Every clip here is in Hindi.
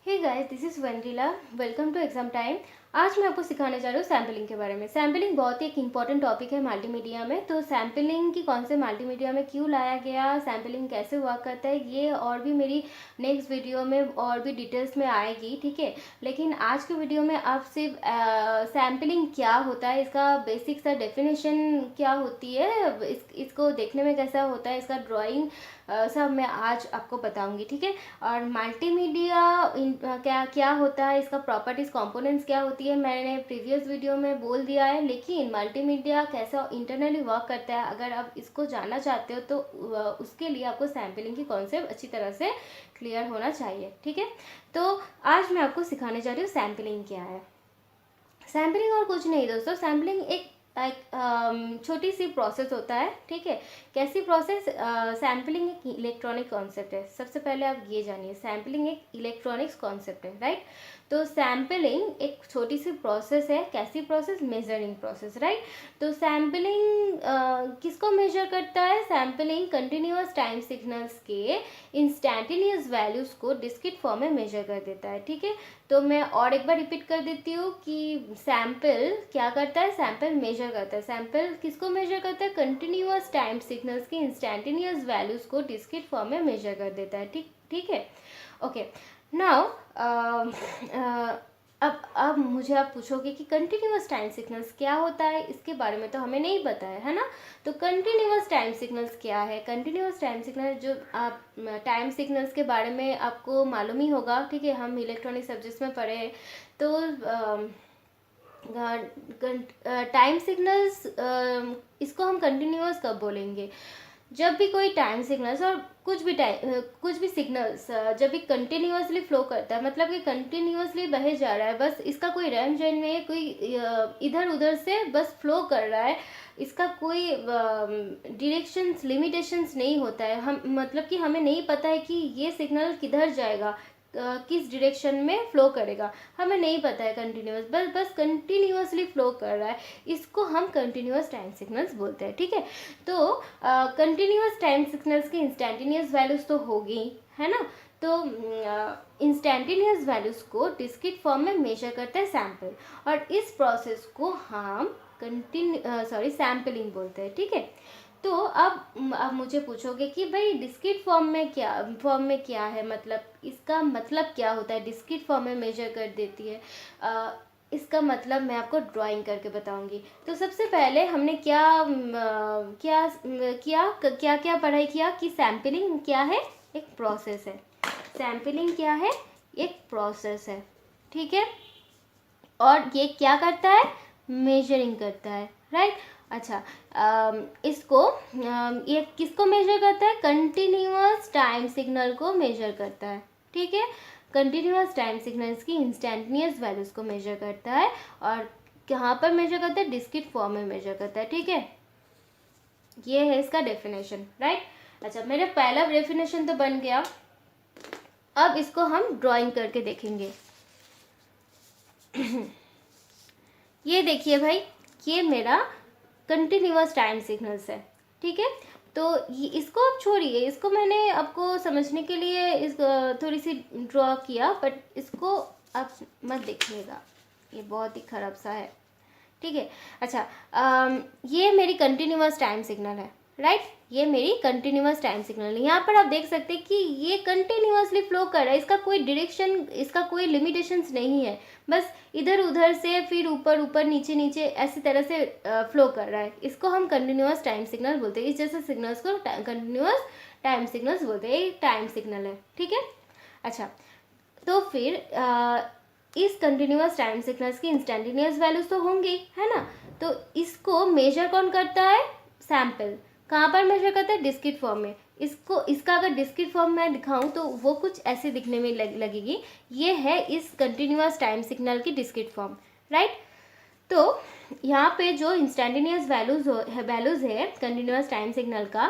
हे गाइस, दिस इज़ वंडिला। Welcome to exam time. आज मैं आपको सिखाने जा रही हूँ सैम्पलिंग के बारे में। सैम्पलिंग बहुत ही एक इंपॉर्टेंट टॉपिक है मल्टीमीडिया में। तो सैम्पलिंग की कॉन्सेप्ट मल्टीमीडिया में क्यों लाया गया, सैम्पलिंग कैसे हुआ करता है, ये और भी मेरी नेक्स्ट वीडियो में और भी डिटेल्स में आएगी, ठीक है। लेकिन आज के वीडियो में आप सिर्फ सैम्पलिंग क्या होता है, इसका बेसिक सा डेफिनेशन क्या होती है, इसको देखने में कैसा होता है, इसका ड्राइंग सब मैं आज आपको बताऊंगी, ठीक है। और मल्टीमीडिया क्या क्या होता है, इसका प्रॉपर्टीज कंपोनेंट्स क्या होती है, मैंने प्रीवियस वीडियो में बोल दिया है। लेकिन मल्टीमीडिया कैसा इंटरनली वर्क करता है, अगर आप इसको जानना चाहते हो तो उसके लिए आपको सैम्पलिंग की कॉन्सेप्ट अच्छी तरह से क्लियर होना चाहिए, ठीक है। तो आज मैं आपको सिखाने जा रही हूँ सैम्पलिंग क्या है। सैम्पलिंग और कुछ नहीं दोस्तों, सैम्पलिंग एक छोटी सी प्रोसेस होता है, ठीक है। कैसी प्रोसेस? सैम्पलिंग एक इलेक्ट्रॉनिक कॉन्सेप्ट है। सबसे पहले आप ये जानिए, सैम्पलिंग एक इलेक्ट्रॉनिक्स कॉन्सेप्ट है, राइट। तो सैम्पलिंग एक छोटी सी प्रोसेस है। कैसी प्रोसेस? Measuring process, right. तो सैम्पलिंग किसको मेजर करता है? सैम्पलिंग कंटिन्यूअस टाइम सिग्नल्स के इंस्टैंटेनियस वैल्यूज़ को डिस्क्रीट फॉर्म में मेजर कर देता है, ठीक है। तो मैं और एक बार रिपीट कर देती हूँ कि सैम्पल क्या करता है, सैम्पल मेजर करता है। सैम्पल किसको मेजर करता है? कंटिन्यूअस टाइम सिग्नल्स की इंस्टैंटेनियस वैल्यूज़ को डिस्क्रीट फॉर्म में मेजर कर देता है, ठीक ठीक है। ओके, नाउ अब मुझे आप पूछोगे कि कंटिन्यूअस टाइम सिग्नल्स क्या होता है, इसके बारे में तो हमें नहीं पता है ना। तो कंटिन्यूअस टाइम सिग्नल्स क्या है? कंटिन्यूअस टाइम सिग्नल, जो आप टाइम सिग्नल्स के बारे में आपको मालूम ही होगा, ठीक है, हम इलेक्ट्रॉनिक सब्जेक्ट्स में पढ़े हैं। तो टाइम सिग्नल्स, इसको हम कंटिन्यूअस कब बोलेंगे? जब भी कोई टाइम सिग्नल्स और कुछ भी सिग्नल्स जब भी कंटिन्यूअसली फ्लो करता है, मतलब कि कंटिन्यूअसली बहे जा रहा है, बस इसका कोई रैम जैन नहीं है, कोई इधर उधर से बस फ्लो कर रहा है, इसका कोई डिरेक्शंस लिमिटेशंस नहीं होता है। हम मतलब कि हमें नहीं पता है कि ये सिग्नल किधर जाएगा, किस डायरेक्शन में फ्लो करेगा, हमें नहीं पता है। कंटिन्यूअस बस कंटिन्यूअसली फ्लो कर रहा है, इसको हम कंटिन्यूअस टाइम सिग्नल्स बोलते हैं, ठीक है। तो कंटिन्यूअस टाइम सिग्नल्स की इंस्टैंटेनियस वैल्यूज तो होगी, है ना। तो इंस्टैंटेनियस वैल्यूज को डिस्क्रीट फॉर्म में मेजर करते हैं सैम्पल, और इस प्रोसेस को हम सैम्पलिंग बोलते हैं, ठीक है। तो अब मुझे पूछोगे कि भाई डिस्क्रीट फॉर्म में क्या है, मतलब इसका मतलब क्या होता है, डिस्क्रीट फॉर्म में मेजर कर देती है। इसका मतलब मैं आपको ड्राइंग करके बताऊंगी। तो सबसे पहले हमने क्या क्या पढ़ाई किया कि सैम्पलिंग क्या है, एक प्रोसेस है। सैम्पलिंग क्या है? एक प्रोसेस है, ठीक है। और ये क्या करता है? मेजरिंग करता है, राइट। अच्छा, इसको ये किसको मेजर करता है? कंटिन्यूअस टाइम सिग्नल को मेजर करता है, ठीक है। कंटिन्यूअस टाइम सिग्नल्स की इंस्टैंटेनियस वैल्यूज को मेजर करता है, और कहाँ पर मेजर करता है? डिस्क्रीट फॉर्म में मेजर करता है, ठीक है। ये है इसका डेफिनेशन, राइट। अच्छा, मेरा पहला डेफिनेशन तो बन गया। अब इसको हम ड्राइंग करके देखेंगे। ये देखिए भाई, ये मेरा कंटिन्यूअस टाइम सिग्नल्स है, ठीक है। तो इसको आप छोड़िए, इसको मैंने आपको समझने के लिए इस थोड़ी सी ड्रॉ किया, बट इसको आप मत देखिएगा, ये बहुत ही खराब सा है, ठीक है। अच्छा, ये मेरी कंटिन्यूअस टाइम सिग्नल है, राइट। ये मेरी कंटिन्यूअस टाइम सिग्नल है। यहाँ पर आप देख सकते हैं कि ये कंटिन्यूअसली फ्लो कर रहा है, इसका कोई डायरेक्शन, इसका कोई लिमिटेशंस नहीं है, बस इधर उधर से फिर ऊपर ऊपर नीचे नीचे ऐसी तरह से फ्लो कर रहा है। इसको हम कंटिन्यूअस टाइम सिग्नल बोलते हैं। इस जैसे सिग्नल्स को कंटिन्यूअस टाइम सिग्नल्स बोलते हैं। एक टाइम सिग्नल है, ठीक है। अच्छा, तो फिर इस कंटिन्यूअस टाइम सिग्नल्स की इंस्टैंटेनियस वैल्यूज तो होंगी, है ना। तो इसको मेजर कौन करता है? सैम्पल। कहाँ पर मेजर करता है? डिस्क्रीट फॉर्म में। इसका अगर डिस्क्रीट फॉर्म मैं दिखाऊं तो वो कुछ ऐसे दिखने में लगेगी। ये है इस कंटिन्यूअस टाइम सिग्नल की डिस्क्रीट फॉर्म, राइट। तो यहाँ पे जो इंस्टैंटेनियस वैल्यूज है कंटिन्यूअस टाइम सिग्नल का,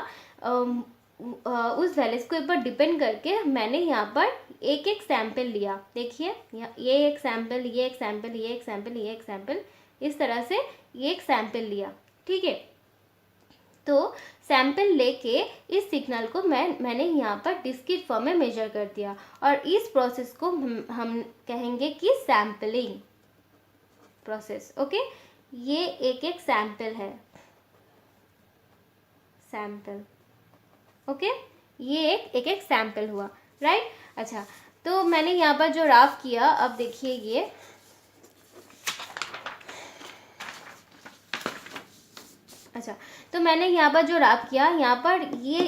उस वैल्यूज के ऊपर डिपेंड करके मैंने यहाँ पर एक एक सैंपल लिया। देखिए, ये एक सैंपल, ये एक सैंपल, ये एक सैंपल, ये एक सैंपल, इस तरह से ये एक सैंपल लिया, ठीक है। तो सैंपल लेके इस सिग्नल को मैंने यहाँ पर डिस्क्रीट फॉर्म में मेजर कर दिया, और इस प्रोसेस को हम कहेंगे कि सैम्पलिंग प्रोसेस। ओके, ये एक सैंपल है, सैंपल। ओके, ये एक सैंपल हुआ, राइट। अच्छा, तो मैंने यहाँ पर जो राफ किया, अब देखिए ये अच्छा, तो मैंने यहाँ पर जो रैप किया, यहाँ पर ये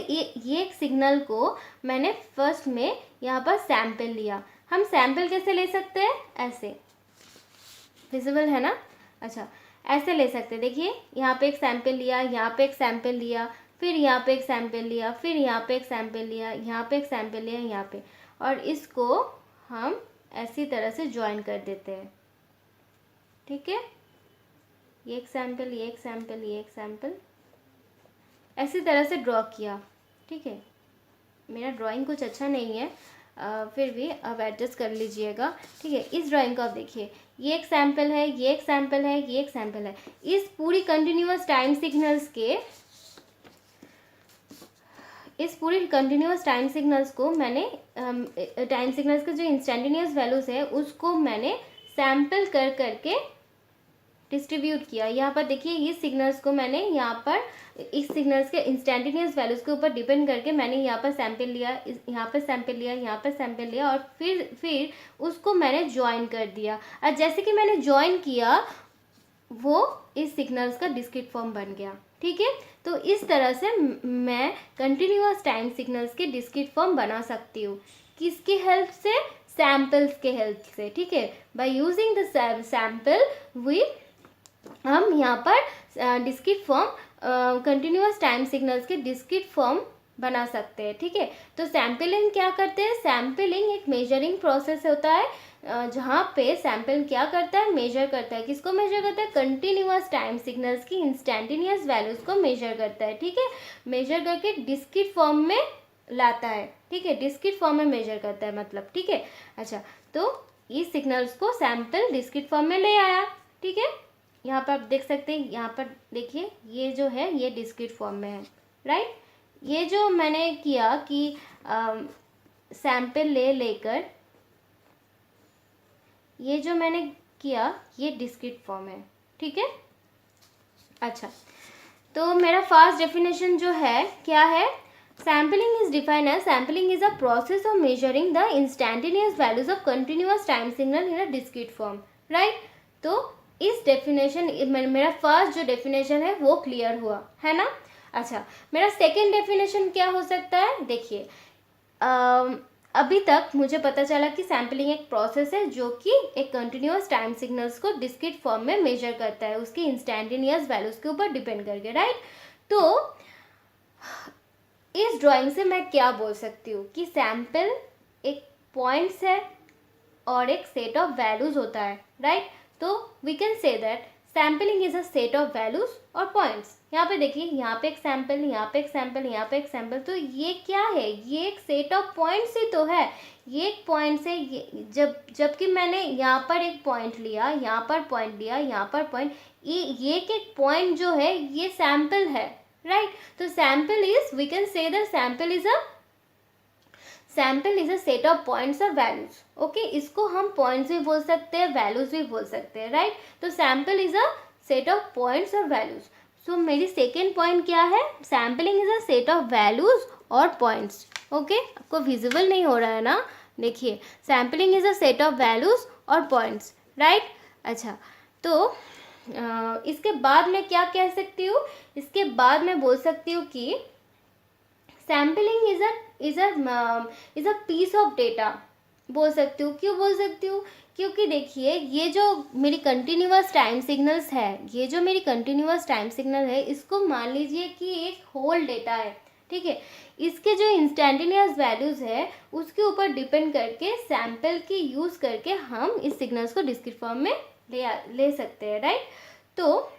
एक सिग्नल को मैंने फर्स्ट में यहाँ पर सैंपल लिया। हम सैंपल कैसे ले सकते हैं? ऐसे, विजिबल है ना? अच्छा, ऐसे ले सकते हैं। देखिए, यहाँ पे एक सैंपल लिया, यहाँ पे एक सैंपल लिया, फिर यहाँ पे एक सैंपल लिया, फिर यहाँ पे एक सैंपल लिया, यहाँ पे एक सैंपल लिया, यहाँ पे, और इसको हम ऐसी तरह से ज्वाइन कर देते हैं। ठीक है, ये एक सैंपल, ये एक सैंपल, ये एक सैंपल, ऐसी तरह से ड्रॉ किया। ठीक है, मेरा ड्राइंग कुछ अच्छा नहीं है, फिर भी अब एडजस्ट कर लीजिएगा। ठीक है, इस ड्राइंग को आप देखिए, ये एक सैंपल है, ये एक सैंपल है, ये एक सैंपल है। इस पूरी कंटिन्यूअस टाइम सिग्नल्स को मैंने टाइम सिग्नल्स के जो इंस्टेंटेनियस वैल्यूज है उसको मैंने सैंपल कर करके डिस्ट्रीब्यूट किया। यहाँ पर देखिए, ये सिग्नल्स को मैंने यहाँ पर इस सिग्नल्स के इंस्टेंटेनियस वैल्यूज़ के ऊपर डिपेंड करके मैंने यहाँ पर सैंपल लिया, यहाँ पर सैंपल लिया, यहाँ पर सैंपल लिया, और फिर उसको मैंने ज्वाइन कर दिया। और जैसे कि मैंने ज्वाइन किया, वो इस सिग्नल्स का डिस्क्रीट फॉर्म बन गया। ठीक है, तो इस तरह से मैं कंटिन्यूअस टाइम सिग्नल्स के डिस्क्रीट फॉर्म बना सकती हूँ। किसकी हेल्प से? सैंपल्स के हेल्प से। ठीक है, बाय यूजिंग द सैंपल हम यहाँ पर discrete form, continuous time signals के डिस्क्रीट फॉर्म बना सकते हैं। ठीक है, तो सैम्पलिंग क्या करते हैं? सैम्पलिंग एक मेजरिंग प्रोसेस होता है, जहाँ पे सैंपल क्या करता है? मेजर करता है। किसको मेजर करता है? कंटिन्यूअस टाइम सिग्नल्स की इंस्टेंटेनियस वैल्यूज़ को मेजर करता है। ठीक है, मेजर करके डिस्क्रीट फॉर्म में लाता है। ठीक है, डिस्क्रीट फॉर्म में मेजर करता है मतलब। ठीक है, अच्छा, तो इस सिग्नल्स को सैंपल डिस्क्रीट फॉर्म में ले आया। ठीक है, यहाँ पर आप देख सकते हैं, यहाँ पर देखिए, ये जो है ये डिस्क्रीट फॉर्म में है, राइट। ये जो मैंने किया कि सैंपल लेकर ये जो मैंने किया, ये डिस्क्रीट फॉर्म है। ठीक है, अच्छा, तो मेरा फर्स्ट डेफिनेशन जो है क्या है? Sampling is defined as sampling is a process of measuring the instantaneous values of continuous time signal in a discrete form, right. तो इस डेफिनेशन, मेरा फर्स्ट जो डेफिनेशन है वो क्लियर हुआ है ना। अच्छा, मेरा सेकंड डेफिनेशन क्या हो सकता है? देखिए, अभी तक मुझे पता चला कि सैम्पलिंग एक प्रोसेस है जो कि एक कंटिन्यूअस टाइम सिग्नल्स को डिस्क्रीट फॉर्म में मेजर करता है, उसकी इंस्टेंटेनियस वैल्यूज के ऊपर डिपेंड करके, राइट। तो इस ड्राइंग से मैं क्या बोल सकती हूँ कि सैंपल एक पॉइंट्स है और एक सेट ऑफ वैल्यूज होता है, राइट। तो we can say that sampling is a set of values और पॉइंट्स। यहाँ पे देखिए, यहाँ पे एक सैंपल, यहाँ पे एक सैंपल, यहाँ पे एक सैंपल, तो ये क्या है? ये एक सेट ऑफ पॉइंट्स ही तो है। ये एक पॉइंट से जबकि मैंने यहाँ पर एक पॉइंट लिया, यहाँ पर पॉइंट लिया, यहाँ पर पॉइंट, ये एक पॉइंट जो है ये सैंपल है, राइट। तो sample is, we can say that sample is a set of points और वैल्यूज। ओके, इसको हम पॉइंट्स भी बोल सकते हैं, वैल्यूज भी बोल सकते हैं, राइट। तो sample is a set of points और वैल्यूज। सो मेरी सेकेंड पॉइंट क्या है? Sampling is a set of values और पॉइंट्स। ओके, आपको विजिबल नहीं हो रहा है ना? देखिए, sampling is a set of values और पॉइंट्स, राइट। अच्छा, तो इसके बाद मैं क्या कह सकती हूँ? इसके बाद मैं बोल सकती हूँ कि sampling is a piece of data बोल सकती हूँ। क्यों बोल सकती हूँ? क्योंकि देखिए, ये जो मेरी कंटिन्यूअस टाइम सिग्नल्स है, ये जो मेरी कंटिन्यूअस टाइम सिग्नल है, इसको मान लीजिए कि एक होल डेटा है। ठीक है, इसके जो इंस्टेंटेनियस वैल्यूज़ है उसके ऊपर डिपेंड करके सैंपल की यूज़ करके हम इस सिग्नल्स को डिस्क्रीट फॉर्म में ले सकते हैं, राइट। तो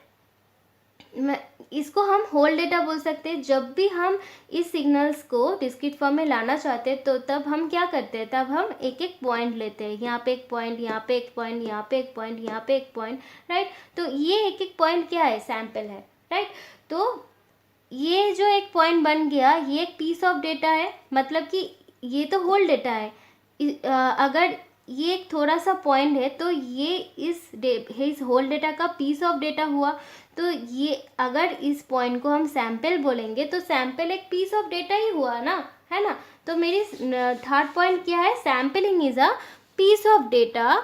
इसको हम होल डेटा बोल सकते हैं। जब भी हम इस सिग्नल्स को डिस्क्रीट फॉर्म में लाना चाहते हैं तो तब हम क्या करते हैं? तब हम एक एक पॉइंट लेते हैं, यहाँ पे एक पॉइंट, यहाँ पे एक पॉइंट, यहाँ पे एक पॉइंट, यहाँ पे एक पॉइंट, राइट। तो ये एक एक पॉइंट क्या है? सैंपल है, राइट। तो ये जो एक पॉइंट बन गया, ये एक पीस ऑफ डेटा है, मतलब कि ये तो होल डेटा है। अगर ये एक थोड़ा सा पॉइंट है तो ये इस होल डेटा का पीस ऑफ डेटा हुआ। तो ये अगर इस पॉइंट को हम सैंपल बोलेंगे तो सैंपल एक पीस ऑफ डेटा ही हुआ ना, है ना। तो मेरी थर्ड पॉइंट क्या है, sampling is a piece of data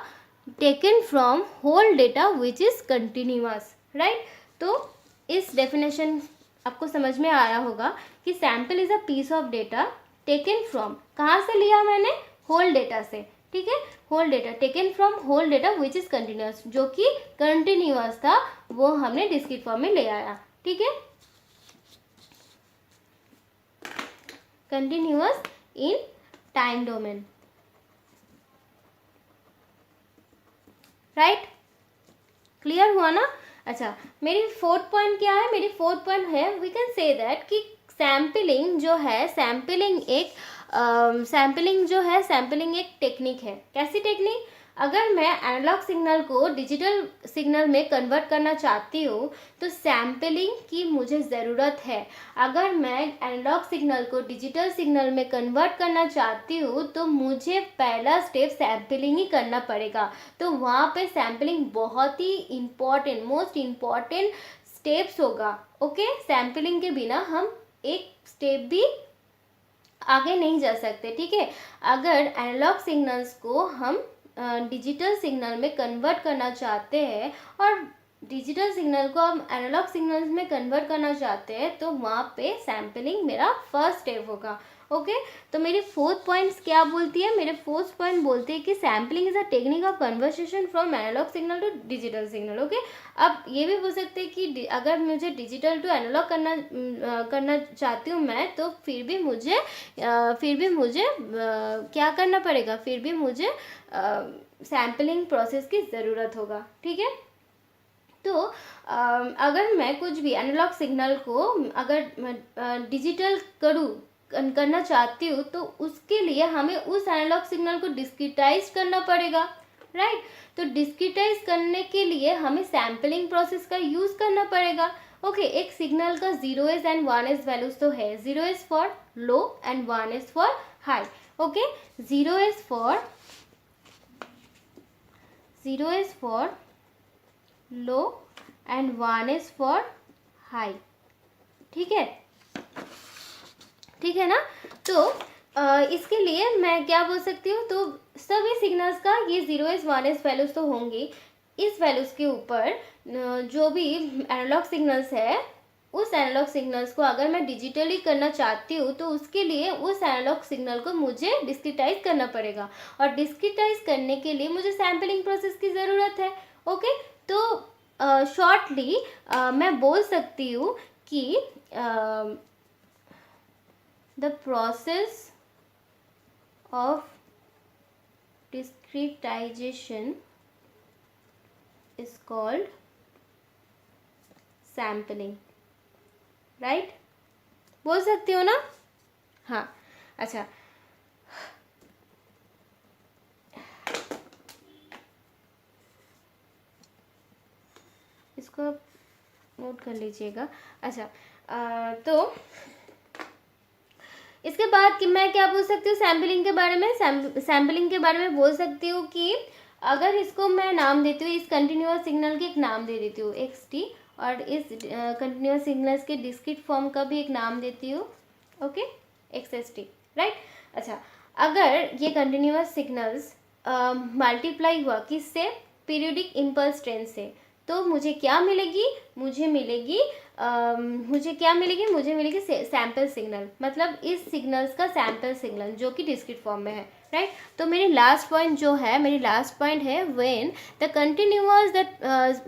taken from whole data which is continuous, right. तो इस डेफिनेशन आपको समझ में आया होगा कि sample is a piece of data taken from, कहाँ से लिया मैंने, होल डेटा से, ठीक है। Whole data taken from whole data which is continuous, जो कि कंटिन्यूअस था वो हमने डिस्क्रीट फॉर्म में ले आया, ठीक है। Continuous in time domain, right, clear हुआ ना। अच्छा, मेरी फोर्थ पॉइंट क्या है, मेरी फोर्थ पॉइंट है वी कैन से दैट कि सैम्पलिंग जो है, सैम्पलिंग एक टेक्निक है। कैसी टेक्निक, अगर मैं एनालॉग सिग्नल को डिजिटल सिग्नल में कन्वर्ट करना चाहती हूँ तो सैम्पलिंग की मुझे ज़रूरत है। अगर मैं एनालॉग सिग्नल को डिजिटल सिग्नल में कन्वर्ट करना चाहती हूँ तो मुझे पहला स्टेप सैम्पलिंग ही करना पड़ेगा। तो वहाँ पे सैम्पलिंग बहुत ही इम्पॉर्टेंट, मोस्ट इम्पॉर्टेंट स्टेप्स होगा। ओके, सैम्पलिंग के बिना हम एक स्टेप भी आगे नहीं जा सकते, ठीक है। अगर एनालॉग सिग्नल्स को हम डिजिटल सिग्नल में कन्वर्ट करना चाहते हैं और डिजिटल सिग्नल को हम एनालॉग सिग्नल्स में कन्वर्ट करना चाहते हैं तो वहाँ पे सैम्पलिंग मेरा फर्स्ट स्टेप होगा। ओके, तो मेरी फोर्थ पॉइंट्स क्या बोलती है, मेरे फोर्थ पॉइंट बोलते हैं कि sampling is a technique of conversation from analog signal to digital signal. Okay, अब ये भी बोल सकते हैं कि अगर मुझे डिजिटल टू एनालॉग करना चाहती हूँ मैं, तो फिर भी मुझे क्या करना पड़ेगा, फिर भी मुझे सैम्पलिंग प्रोसेस की ज़रूरत होगा, ठीक है। तो अगर मैं कुछ भी एनालॉग सिग्नल को अगर डिजिटल करना चाहती हूँ तो उसके लिए हमें उस एनालॉग सिग्नल को डिस्क्रिटाइज करना पड़ेगा, राइट। तो डिस्क्रिटाइज करने के लिए हमें सैम्पलिंग प्रोसेस का यूज़ करना पड़ेगा। ओके, एक सिग्नल का 0s एंड 1s वैल्यूज तो है, 0s for low and 1s for high. Okay, 0s for low and 1s for high, ठीक है, ठीक है ना। तो इसके लिए मैं क्या बोल सकती हूँ, तो सभी सिग्नल्स का ये 0s 1s वैल्यूज तो होंगी। इस वैल्यूज के ऊपर जो भी एनालॉग सिग्नल्स है, उस एनालॉग सिग्नल्स को अगर मैं डिजिटली करना चाहती हूँ तो उसके लिए उस एनालॉग सिग्नल को मुझे डिस्क्रिटाइज करना पड़ेगा और डिस्क्रिटाइज करने के लिए मुझे सैम्पलिंग प्रोसेस की ज़रूरत है। ओके, तो शॉर्टली मैं बोल सकती हूँ कि the process of discretization is called sampling, right? बोल सकती हो ना, हाँ। अच्छा, इसको नोट कर लीजिएगा। अच्छा, तो इसके बाद कि मैं क्या बोल सकती हूँ सैम्पलिंग के बारे में, सैम्पलिंग के बारे में बोल सकती हूँ कि अगर इसको मैं नाम देती हूँ, इस कंटिन्यूअस सिग्नल के एक नाम दे देती हूँ xt, और इस कंटिन्यूअस सिग्नल्स के डिस्क्रीट फॉर्म का भी एक नाम देती हूँ, ओके, xst, राइट। अच्छा, अगर ये कंटिन्यूअस सिग्नल्स मल्टीप्लाई हुआ किससे, पीरियोडिक इम्पल्स ट्रेन से, तो मुझे क्या मिलेगी, मुझे मिलेगी सैम्पल सिग्नल, मतलब इस सिग्नल्स का सैम्पल सिग्नल जो कि डिस्क्रीट फॉर्म में है, राइट। तो मेरी लास्ट पॉइंट है when the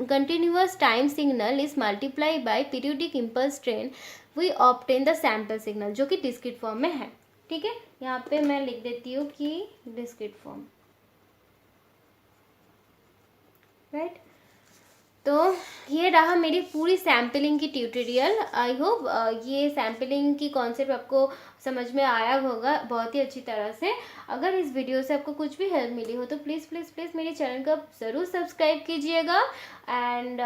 continuous time signal is multiply by periodic impulse train we obtain the sample signal, जो कि डिस्क्रीट फॉर्म में है, ठीक है। यहाँ पे मैं लिख देती हूँ कि डिस्क्रीट फॉर्म, राइट। तो ये रहा मेरी पूरी सैम्पलिंग की ट्यूटोरियल। आई होप ये सैम्पलिंग की कॉन्सेप्ट आपको समझ में आया होगा बहुत ही अच्छी तरह से। अगर इस वीडियो से आपको कुछ भी हेल्प मिली हो तो प्लीज़ प्लीज़ प्लीज़ मेरे चैनल को आप ज़रूर सब्सक्राइब कीजिएगा। एंड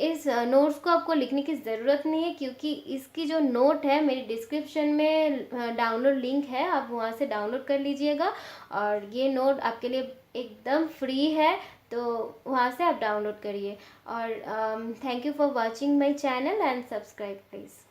इस नोट्स को आपको लिखने की ज़रूरत नहीं है, क्योंकि इसकी जो नोट है मेरी डिस्क्रिप्शन में डाउनलोड लिंक है, आप वहाँ से डाउनलोड कर लीजिएगा। और ये नोट आपके लिए एकदम फ्री है, तो वहाँ से आप डाउनलोड करिए। और thank you for watching my channel and subscribe please.